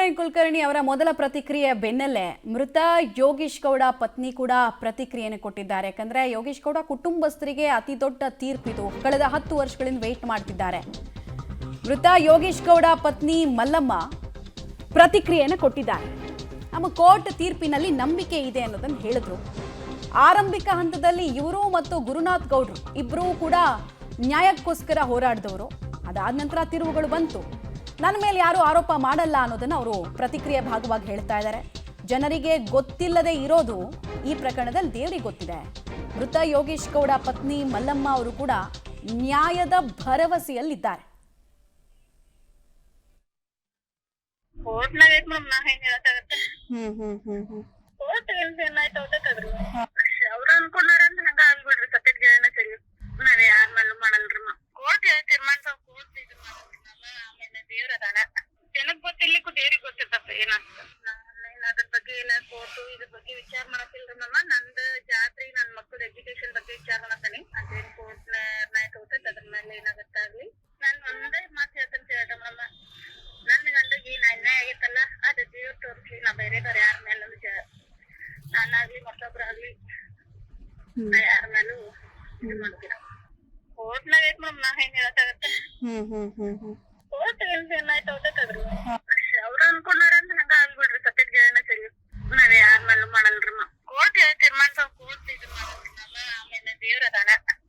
ವಿನಯ್ ಕುಲಕರ್ಣಿ ಅವರ ಮೊದಲ ಪ್ರತಿಕ್ರಿಯೆ ಬೆನ್ನಲ್ಲೇ ಮೃತ ಯೋಗೀಶ್ ಗೌಡ ಪತ್ನಿ ಕೂಡ ಪ್ರತಿಕ್ರಿಯೆಯನ್ನು ಕೊಟ್ಟಿದ್ದಾರೆ. ಯಾಕಂದ್ರೆ ಯೋಗೀಶ್ ಗೌಡ ಕುಟುಂಬಸ್ಥರಿಗೆ ಅತಿ ದೊಡ್ಡ ತೀರ್ಪಿದು. ಕಳೆದ 10 ವರ್ಷಗಳಿಂದ ವೇಟ್ ಮಾಡ್ತಿದ್ದಾರೆ. ಮೃತ ಯೋಗೀಶ್ ಗೌಡ ಪತ್ನಿ ಮಲ್ಲಮ್ಮ ಪ್ರತಿಕ್ರಿಯೆಯನ್ನು ಕೊಟ್ಟಿದ್ದಾರೆ. ನಮ್ಮ ಕೋರ್ಟ್ ತೀರ್ಪಿನಲ್ಲಿ ನಂಬಿಕೆ ಇದೆ ಅನ್ನೋದನ್ನು ಹೇಳಿದ್ರು. ಆರಂಭಿಕ ಹಂತದಲ್ಲಿ ಇವರು ಮತ್ತು ಗುರುನಾಥ್ ಗೌಡ್ರು ಇಬ್ಬರೂ ಕೂಡ ನ್ಯಾಯಕ್ಕೋಸ್ಕರ ಹೋರಾಡಿದವರು. ಅದಾದ ನಂತರ ತಿರುವುಗಳು ಬಂತು. ನನ್ನ ಮೇಲೆ ಯಾರು ಆರೋಪ ಮಾಡಲ್ಲ ಅನ್ನೋದನ್ನ ಅವರು ಪ್ರತಿಕ್ರಿಯೆ ಭಾಗವಾಗಿ ಹೇಳ್ತಾ ಇದ್ದಾರೆ. ಜನರಿಗೆ ಗೊತ್ತಿಲ್ಲದೆ ಇರೋದು ಈ ಪ್ರಕರಣದಲ್ಲಿ ದೇವರಿಗೆ ಗೊತ್ತಿದೆ. ಮೃತ ಯೋಗೀಶ್ ಗೌಡ ಪತ್ನಿ ಮಲ್ಲಮ್ಮ ಅವರು ಕೂಡ ನ್ಯಾಯದ ಭರವಸೆಯಲ್ಲಿದ್ದಾರೆ. ಅವ್ರ ಅನ್ಕೊಂಡಾರ ಅಂತ ಹಂಗ ಆಗ್ಬಿಡ್ರಿ. ಸತ್ಯದ ಗೆಳೆಯನ ಸರಿ ನಾವ್ ಯಾರ ಮೇಲೂ ಮಾಡಲ್ರಿ. ಕೋರ್ಟ್ ತೀರ್ಮಾನ ಕೋರ್ಟ್ ಇದು ಮಾಡೋದ್ರಲ್ಲ. ಆಮೇಲೆ ದೇವ್ರ ಅದಾನ. ಜನಕ್ ಗೊತ್ತಿರ್ಲಿಕ್ಕೂ ದೇವ್ರಿಗೆ ಗೊತ್ತಿರ್ತಪ್ಪ ಏನಾಗ್ತದ. ನಾನ್ ಅದ್ರ ಬಗ್ಗೆ ಏನ ಕೋರ್ಟು ಇದ್ರ ಬಗ್ಗೆ ವಿಚಾರ ಮಾಡತ್ತಿಲ್ರಿ ಮಮ್ಮ. ನಂದ ಜಾತ್ರೆ ನನ್ ಮಕ್ಕಳ ಎಜುಕೇಶನ್ ಬಗ್ಗೆ ವಿಚಾರ ಮಾಡತಾನೆ. ಅದೇನ್ ಕೋರ್ಟ್ ನಿರ್ಣಯ ತಗೋತೈತಿ ಅದ್ರ ಮೇಲೆ ಏನಾಗತ್ತಾಗ್ಲಿ. ನಾನ್ ಒಂದೇ ಮಾತು ಹೇಳ್ತಂತ ಹೇಳ್ದ ಮಮ್ಮ. ನನ್ ಗಂಡಗೆ ಏನ್ ಅನ್ಯಾಯ ಆಗೈತಲ್ಲ ಅದ ದೇವ್ರ ತೋರಿಸ್ಲಿ. ನಾ ಬೇರೆದವ್ರ ಯಾರ ಮೇಲೆ ನಾನಾಗ್ಲಿ ಮತ್ತೊಬ್ರಾಗ್ಲಿ ಯಾರ ಮೇಲೂ ಇದು ಮಾಡ್ತೀರ. ಕೋರ್ಟ್ನಾಗ ಐತ್ ಮೇಡಮ್. ನಾ ಹೆಂಗ್ ಹೇಳಕ್ಕಾಗತ್ತೆ. ಕೋರ್ಟ್ ಏನ್